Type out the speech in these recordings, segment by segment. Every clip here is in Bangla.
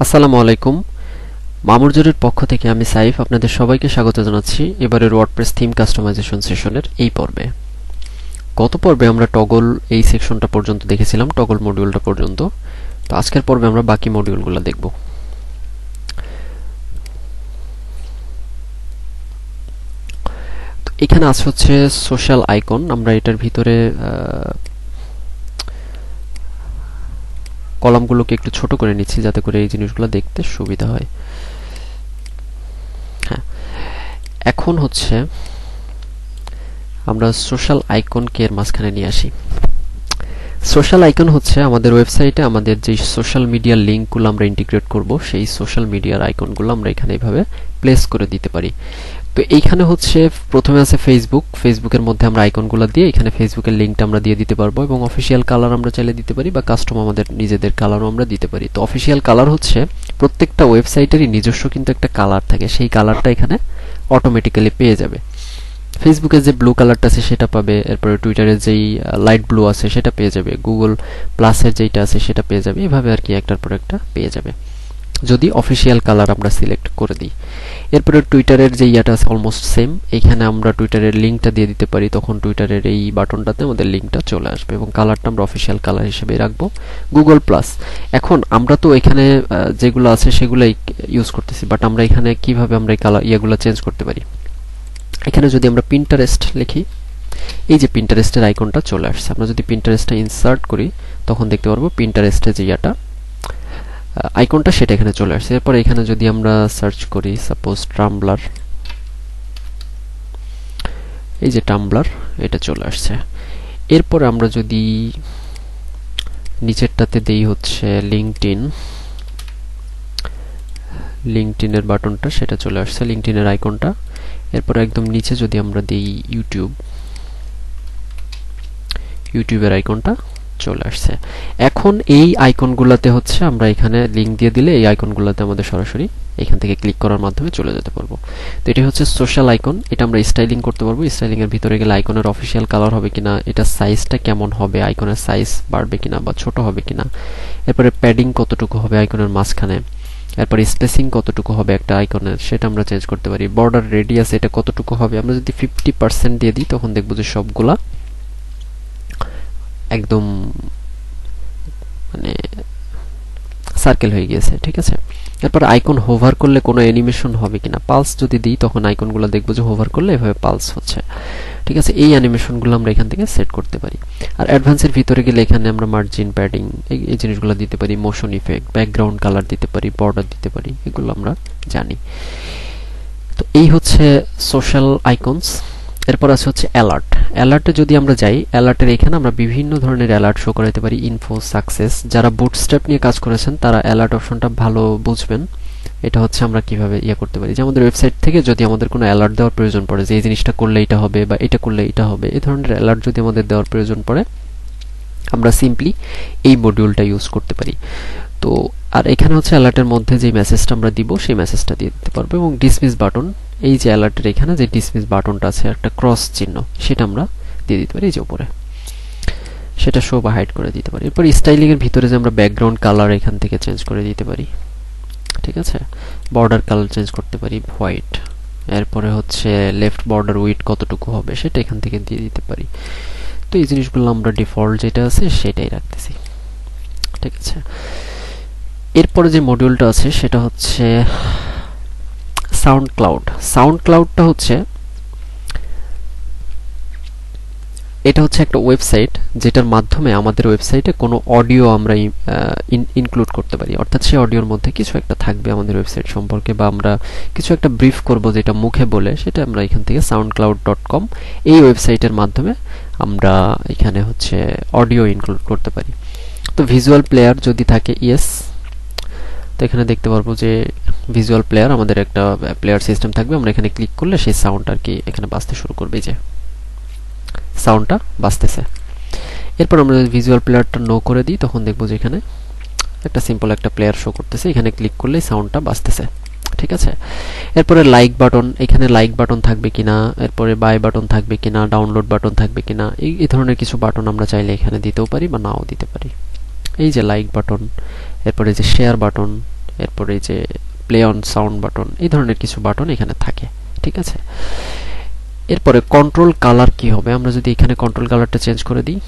আসসালামু আলাইকুম। মামুরজুরের পক্ষ থেকে আমি সাইফ আপনাদের সবাইকে স্বাগত জানাচ্ছি এবারের ওয়ার্ডপ্রেস থিম কাস্টমাইজেশন সেশনের এই পর্বে। গত পর্বে আমরা টগল এই সেকশনটা পর্যন্ত দেখেছিলাম, টগল মডিউলটা পর্যন্ত। তো আজকের পর্বে আমরা বাকি মডিউলগুলো দেখব। তো এখানে আছে হচ্ছে সোশ্যাল আইকন। আমরা এটার ভিতরে কলামগুলোকে একটু ছোট করে নিচ্ছি যাতে করে এই জিনিসগুলো দেখতে সুবিধা হয়। হ্যাঁ, এখন হচ্ছে আমরা সোশ্যাল আইকনকে এর মাঝখানে নিয়ে আসি। সোশ্যাল আইকন হচ্ছে আমাদের ওয়েবসাইটে আমাদের যে সোশ্যাল মিডিয়ার লিঙ্কগুলো আমরা ইন্টিগ্রেট করব, সেই সোশ্যাল মিডিয়ার আইকনগুলো আমরা এখানে এইভাবে প্লেস করে দিতে পারি। তো এইখানে হচ্ছে প্রথমে আছে ফেসবুকের মধ্যে আমরা আইকনগুলো দিয়ে এখানে ফেসবুকের লিঙ্কটা আমরা দিয়ে দিতে পারবো, এবং অফিসিয়াল কালার আমরা চাইলে দিতে পারি বা কাস্টম আমাদের নিজেদের কালারও আমরা দিতে পারি। তো অফিসিয়াল কালার হচ্ছে প্রত্যেকটা ওয়েবসাইটেরই নিজস্ব কিন্তু একটা কালার থাকে, সেই কালারটা এখানে অটোমেটিক্যালি পেয়ে যাবে। ফেসবুকে যে ব্লু কালারটা আছে সেটা পাবে, এরপরে টুইটারের যেই লাইট ব্লু আছে সেটা পেয়ে যাবে, গুগল প্লাসের যেটা আছে সেটা পেয়ে যাবে, এভাবে আর কি একটার পর একটা পেয়ে যাবে যদি অফিসিয়াল কালার আমরা সিলেক্ট করে দিই। এরপরে টুইটারের যে ইয়াটা আছে অলমোস্ট সেম, এখানে আমরা টুইটারের লিঙ্কটা দিয়ে দিতে পারি, তখন টুইটারের এই বাটনটাতে আমাদের লিঙ্কটা চলে আসবে এবং কালারটা আমরা অফিসিয়াল কালার হিসেবে রাখবো গুগল প্লাস। এখন আমরা তো এখানে যেগুলো আছে সেগুলাই ইউজ করতেছি, বাট আমরা এখানে কিভাবে আমরা এই কালার ইয়াগুলো চেঞ্জ করতে পারি। এখানে যদি আমরা পিন্টারেস্ট লিখি, এই যে পিন্টারেস্টের আইকনটা চলে আসছে। আমরা যদি পিন্টারেস্টটা ইনসার্ট করি তখন দেখতে পারবো পিন্টারেস্টের যে ইয়াটা আইকনটা সেটা এখানে চলে আসছে। এরপর এখানে যদি আমরা সার্চ করি সাপোজ টাম্বলার, এই যে টাম্বলার এটা চলে আসছে। এরপর আমরা যদি নিচেরটাতে দেই হচ্ছে লিঙ্কডইনের বাটনটা, সেটা চলে আসছে লিঙ্কডইনের আইকনটা। এরপর একদম নিচে যদি আমরা দেই ইউটিউবের আইকনটা চলে আসছে। এখন এই আইকনগুলোতে হচ্ছে আমরা এখানে লিঙ্ক দিয়ে দিলে এই আইকনগুলোতে আমাদের সরাসরি এখান থেকে ক্লিক করার মাধ্যমে চলে যেতে পারবো। তো এটা হচ্ছে সোশ্যাল আইকন, এটা আমরা স্টাইলিং করতে পারবো। স্টাইলিং এর ভিতরে গেলে আইকনের অফিসিয়াল কালার হবে কিনা, এটা সাইজটা কেমন হবে, আইকনের সাইজ বাড়বে কিনা বা ছোট হবে কিনা, এরপরে প্যাডিং কতটুকু হবে আইকনের মাঝখানে, এরপর স্পেসিং কতটুকু হবে একটা আইকনের সেটা আমরা চেঞ্জ করতে পারি। বর্ডার রেডিয়াস এটা কতটুকু হবে, আমরা যদি 50% দিয়ে দিই তখন দেখবো যে সবগুলা একদম মানে সার্কেল হয়ে গিয়েছে, ঠিক আছে। এরপর আইকন হোভার করলে কোনো অ্যানিমেশন হবে কিনা, পালস যদি দিই তখন আইকনগুলো দেখবো যে হোভার করলে এভাবে পালস হচ্ছে, ঠিক আছে। এই অ্যানিমেশনগুলো আমরা এখান থেকে সেট করতে পারি। আর অ্যাডভান্সের ভিতরে গেলে এখানে আমরা মার্জিন, প্যাডিং এই জিনিসগুলো দিতে পারি, মোশন ইফেক্ট, ব্যাকগ্রাউন্ড কালার দিতে পারি, বর্ডার দিতে পারি, এগুলো আমরা জানি। তো এই হচ্ছে সোশ্যাল আইকনস। এরপর আছে হচ্ছে অ্যালার্টে যদি আমরা যাই, অ্যালার্টের এখানে আমরা বিভিন্ন ধরনের অ্যালার্ট শো করাতে পারি। ইনফো, সাকসেস, যারা বুটস্ট্র্যাপ নিয়ে কাজ করেছেন তারা অ্যালার্ট অপশনটা ভালো বুঝবেন। এটা হচ্ছে আমরা কিভাবে করতে পারি যে আমাদের ওয়েবসাইট থেকে যদি আমাদের কোনো অ্যালার্ট দেওয়ার প্রয়োজন পড়ে যে এই জিনিসটা করলে এটা হবে বা এটা করলে এটা হবে, এই ধরনের অ্যালার্ট যদি আমাদের দেওয়ার প্রয়োজন পড়ে আমরা সিম্পলি এই মডিউলটা ইউজ করতে পারি। তো আর এখানে হচ্ছে অ্যালার্টের মধ্যে যে মেসেজটা আমরা দিব সেই মেসেজটা দিয়ে দিতে পারবো। এবং ডিসমিস বাটন, এই যে অ্যালার্টের এখানে যে ডিসমিস বাটনটা আছে একটা ক্রস চিহ্ন, সেটা আমরা দিয়ে দিতে পারি এই যে উপরে, সেটা শো বা হাইড করে দিতে পারি। এরপর স্টাইলিং এর ভিতরে যে আমরা ব্যাকগ্রাউন্ড কালার এখান থেকে চেঞ্জ করে দিতে পারি, ঠিক আছে। বর্ডার কালার চেঞ্জ করতে পারি হোয়াইট, এরপরে হচ্ছে লেফট বর্ডার উইডথ কতটুকু হবে সেটা এখান থেকে দিয়ে দিতে পারি। তো এই জিনিসগুলো আমরা ডিফল্ট যেটা আছে সেটাই রাখতেছি, ঠিক আছে। এরপরে যে মডিউলটা আছে সেটা হচ্ছে সাউন্ড ক্লাউডটা হচ্ছে এটা হচ্ছে একটা ওয়েবসাইট যেটার মাধ্যমে আমাদের ওয়েবসাইটে কোনো অডিও আমরা ইনক্লুড করতে পারি, অর্থাৎ সেই অডিওর মধ্যে কিছু একটা থাকবে আমাদের ওয়েবসাইট সম্পর্কে, বা আমরা কিছু একটা ব্রিফ করব যেটা মুখে বলে, সেটা আমরা এখান থেকে soundcloud.com এই ওয়েবসাইটের মাধ্যমে আমরা এখানে হচ্ছে অডিও ইনক্লুড করতে পারি। তো ভিজুয়াল প্লেয়ার যদি থাকে ইয়েস, তো এখানে দেখতে পারবো যে ভিজুয়াল প্লেয়ার আমাদের একটা প্লেয়ার সিস্টেম থাকবে, আমরা এখানে ক্লিক করলে সেই সাউন্ড আর কি এখানে বাজতে শুরু করবে, যে সাউন্ডটা বাজতেছে। এরপর আমরা যদি ভিজুয়াল প্লেয়ারটা নো করে দিই তখন দেখবো যে এখানে একটা সিম্পল একটা প্লেয়ার শো করতেছে, এখানে ক্লিক করলেই সাউন্ডটা বাজতেছে, ঠিক আছে। এরপরে লাইক বাটন, এখানে লাইক বাটন থাকবে কিনা, এরপরে বাই বাটন থাকবে কিনা, ডাউনলোড বাটন থাকবে কিনা, এই ধরনের কিছু বাটন আমরা চাইলে এখানে দিতেও পারি বা নাও দিতে পারি। এই যে লাইক বাটন, এরপরে যে শেয়ার বাটন, এরপরে এই যে প্লে অন সাউন্ড বাটন, এই ধরনের কিছু বাটন এখানে থাকে, ঠিক আছে। এরপরে কন্ট্রোল কালার কি হবে, আমরা যদি এখানে কন্ট্রোল কালারটা চেঞ্জ করে দিই,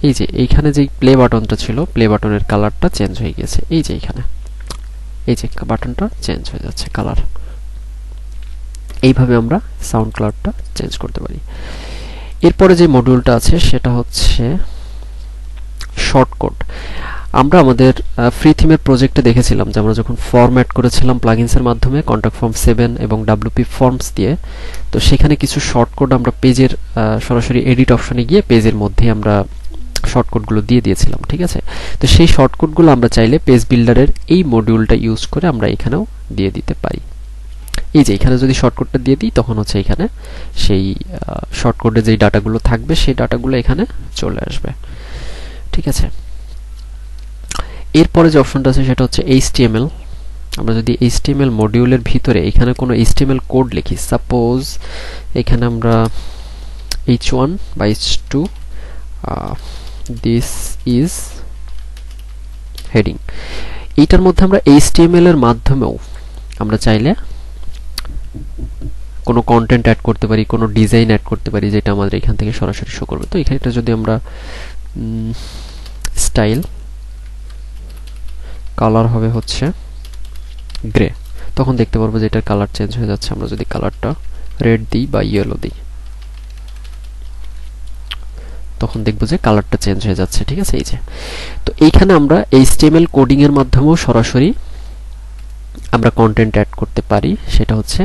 এই যে এইখানে যে প্লে বাটনটা ছিল, প্লে বাটনের কালারটা চেঞ্জ হয়ে গেছে, এই যে এখানে এই যে বাটনটা চেঞ্জ হয়ে যাচ্ছে কালার। এইভাবে আমরা সাউন্ড কালারটা চেঞ্জ করতে পারি। এরপরে যে মডিউলটা আছে সেটা হচ্ছে শর্টকট। আমরা আমাদের ফ্রি থিমের প্রজেক্টে দেখেছিলাম যে আমরা যখন ফর্ম অ্যাড করেছিলাম প্লাগইনসের মাধ্যমে কন্ট্যাক্ট ফর্ম 7 এবং WP ফর্মস দিয়ে, তো সেখানে কিছু শর্টকট আমরা পেজের সরাসরি এডিট অপশনে গিয়ে পেজের মধ্যে আমরা শর্টকটগুলো দিয়ে দিয়েছিলাম, ঠিক আছে। তো সেই শর্টকটগুলো আমরা চাইলে পেজ বিল্ডারের এই মডিউলটা ইউজ করে আমরা এখানেও দিয়ে দিতে পারি। এই যে এখানে যদি শর্টকটটা দিয়ে দিই তখন হচ্ছে এখানে সেই শর্টকটে যেই ডাটাগুলো থাকবে সেই ডাটাগুলো এখানে চলে আসবে, ঠিক আছে। এরপরে যে অপশনটা আছে সেটা হচ্ছে HTML। আমরা যদি HTML মডিউলের ভিতরে এখানে কোনো HTML কোড লিখি, সাপোজ এখানে আমরা h1 বা h2 দিস ইজ হেডিং, এইটার মধ্যে আমরা HTML এর মাধ্যমেও আমরা চাইলে কোনো কন্টেন্ট অ্যাড করতে পারি, কোনো ডিজাইন অ্যাড করতে পারি, যেটা আমাদের এখান থেকে সরাসরি শো করবে। তো এখানে যদি আমরা স্টাইল কালার হবে হচ্ছে গ্রে, তখন দেখতে পারবো যে এটার কালার চেঞ্জ হয়ে যাচ্ছে। আমরা যদি কালারটা রেড দিই বা ইয়েলো দিই তখন দেখবো যে কালারটা চেঞ্জ হয়ে যাচ্ছে, ঠিক আছে। এই যে তো এইখানে আমরা HTML কোডিং এর মাধ্যমেও সরাসরি আমরা কন্টেন্ট অ্যাড করতে পারি, সেটা হচ্ছে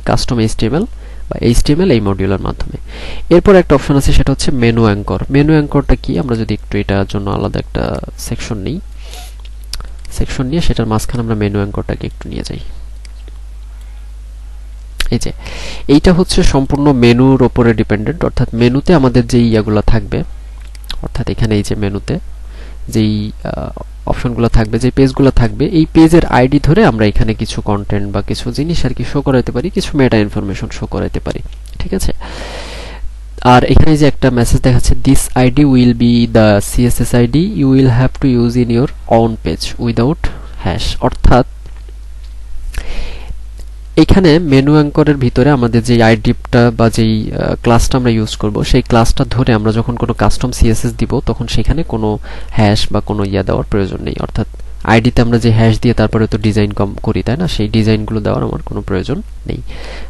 কাস্টম HTML বা HTML এই মডিউলের মাধ্যমে। এরপর একটা অপশন আছে সেটা হচ্ছে মেনু অ্যাঙ্কর। মেনু অ্যাঙ্করটা কি, আমরা যদি একটু এটার জন্য আলাদা একটা সেকশন নিই, সেকশন নিয়ে সেটার মাঝখানে আমরা মেনু অ্যাঙ্করটাকে একটু নিয়ে যাই। এই যে এইটা হচ্ছে সম্পূর্ণ মেনুর উপরে ডিপেন্ডেন্ট, অর্থাৎ মেনুতে আমাদের যে ইয়াগুলো থাকবে, অর্থাৎ এখানে এই যে মেনুতে যেই অপশনগুলো থাকবে, যে পেজগুলো থাকবে, এই পেজের আইডি ধরে আমরা এখানে কিছু কন্টেন্ট বা কিছু জিনিস আর কি শো করাতে পারি, কিছু মেটা ইনফরমেশন শো করাতে পারি, ঠিক আছে। আর এখানে যে একটা মেসেজ দেখাচ্ছে, this ID will be the CSS ID you will have to use in your own page without hash. অর্থাৎ এখানে মেনু অ্যাঙ্করের ভিতরে আমাদের যে আইডিটা বা যেই ক্লাসটা আমরা ইউজ করব, সেই ক্লাসটা ধরে আমরা যখন কোনো কাস্টম CSS দিব তখন সেখানে কোনো হ্যাশ বা কোনো ইয়া দেওয়ার প্রয়োজন নেই। অর্থাৎ আইডিতে আমরা যে হ্যাশ দিয়ে তারপরে তো ডিজাইন করি, তাই না, সেই ডিজাইনগুলো দেওয়ার আমার কোনো প্রয়োজন নেই।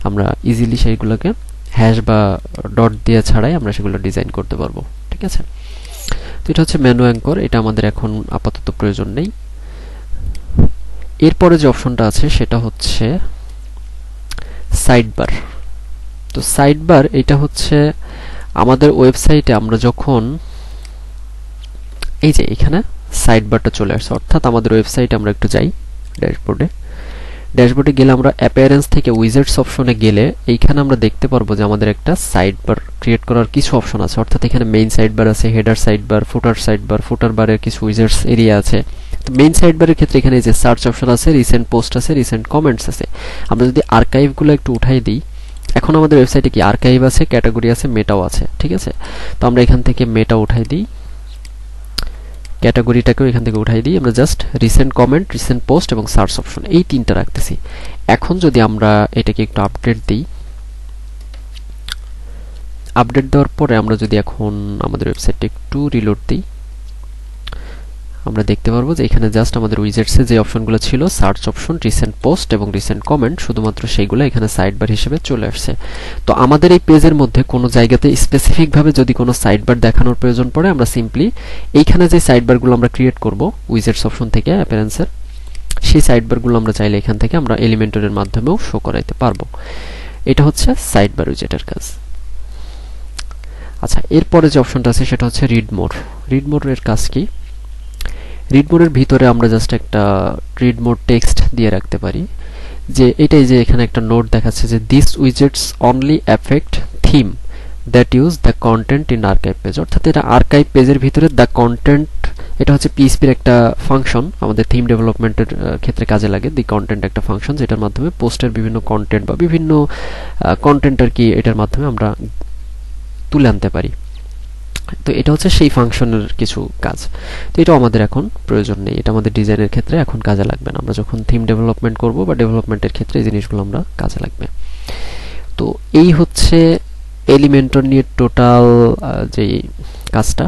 আমরা ইজিলি সেইগুলোকে হ্যাশ বা ডট দিয়ে ছাড়াই আমরা সেগুলো ডিজাইন করতে পারবো, ঠিক আছে। তো এটা হচ্ছে মেনু অ্যাঙ্কর, এটা আমাদের এখন আপাতত প্রয়োজন নেই। এরপরে যে অপশনটা আছে সেটা হচ্ছে সাইডবার। তো সাইডবার এটা হচ্ছে আমাদের ওয়েবসাইটে আমরা যখন এই যে এখানে সাইডবারটা চলে আসছে, অর্থাৎ আমাদের ওয়েবসাইটে আমরা একটু যাই ড্যাশবোর্ডে গেলে আমরা অ্যাপিয়ারেন্স থেকে উইজার্ডস অপশনে গেলে এইখানে আমরা দেখতে পারবো যে আমাদের একটা সাইডবার ক্রিয়েট করার কিছু অপশন আছে। অর্থাৎ এখানে মেইন সাইডবার আছে, হেডার সাইডবার, ফুটার বারের কিছু উইজার্ডস এরিয়া আছে। তো মেইন সাইডবারের ক্ষেত্রে এখানে যে সার্চ অপশন আছে, রিসেন্ট পোস্ট আছে, রিসেন্ট কমেন্টস আছে। আমরা যদি আর্কাইভগুলো একটু উঠাই দিই, এখন আমাদের ওয়েবসাইটে কি আর্কাইভ আছে, ক্যাটাগরি আছে, মেটাও আছে, ঠিক আছে। তো আমরা এখান থেকে মেটা উঠাই দিই, ক্যাটাগরিটাকেও এখান থেকে উঠাই দিই, আমরা just recent comment, recent post এবং সার্চ অপশন এই তিনটা রাখতেছি। এখন যদি আমরা এটাকে একটু আপডেট দিই, আপডেট দেওয়ার পরে আমরা যদি এখন আমাদের ওয়েবসাইটটা একটু রিলোড দিই, আমরা দেখতে পারবো যে এখানে জাস্ট আমাদের উইজেটসে যে অপশনগুলো ছিল, সার্চ অপশন, রিসেন্ট পোস্ট এবং রিসেন্ট কমেন্ট, শুধুমাত্র সেইগুলো এখানে সাইডবার হিসেবে চলে আসছে। তো আমাদের এই পেজের মধ্যে কোনো জায়গাতে স্পেসিফিক ভাবে যদি কোনো সাইডবার দেখানোর প্রয়োজন পড়ে, আমরা সিম্পলি এইখানে যে সাইডবারগুলো আমরা ক্রিয়েট করব উইজেটস অপশন থেকে অ্যাপিয়ারেন্সের, সেই সাইডবারগুলো আমরা চাইলে এখান থেকে আমরা এলিমেন্টরের মাধ্যমেও শো করাইতে পারবো। এটা হচ্ছে সাইডবার উইজেটের কাজ। আচ্ছা, এরপরে যে অপশনটা আছে সেটা হচ্ছে রিড মোর। রিড মোরের কাজ কি? রিড মোরের ভিতরে আমরা জাস্ট একটা রিড মোর টেক্সট দিয়ে রাখতে পারি, যে এটাই যে এখানে একটা নোট দেখাচ্ছে যে this widgets only effect theme that use the contained in archive page. অর্থাৎ এটা আর্কাইভ পেজের ভিতরে দ্য কন্টেন্ট, এটা হচ্ছে পিএইচপির একটা ফাংশন, আমাদের থিম ডেভেলপমেন্টের ক্ষেত্রে কাজে লাগে। দি কন্টেন্ট একটা ফাংশন যেটার মাধ্যমে পোস্টের বিভিন্ন কন্টেন্ট বা বিভিন্ন কন্টেন্ট আর কি এটার মাধ্যমে আমরা তুলে আনতে পারি। তো এটা হচ্ছে সেই ফাংশনের কিছু কাজ। তো এটা আমাদের এখন প্রয়োজন নেই, এটা আমাদের ডিজাইনের ক্ষেত্রে এখন কাজে লাগবে না। আমরা যখন থিম ডেভেলপমেন্ট করব বা ডেভেলপমেন্টের ক্ষেত্রে এই জিনিসগুলো আমরা কাজে লাগবে। তো এই হচ্ছে এলিমেন্টর নিয়ে টোটাল যেই কাজটা।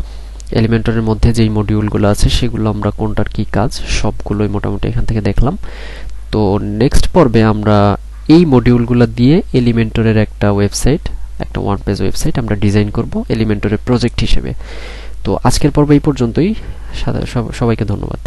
এলিমেন্টরের মধ্যে যেই মডিউলগুলো আছে সেগুলো আমরা কোনটার কি কাজ সবগুলোই মোটামুটি এখান থেকে দেখলাম। তো নেক্সট পর্বে আমরা এই মডিউলগুলো দিয়ে এলিমেন্টরের একটা ওয়েবসাইট, একটা ওয়ান পেজ ওয়েবসাইট আমরা ডিজাইন করব এলিমেন্টরের প্রজেক্ট হিসেবে। তো আজকের পর্ব এই পর্যন্তই। সবাইকে ধন্যবাদ।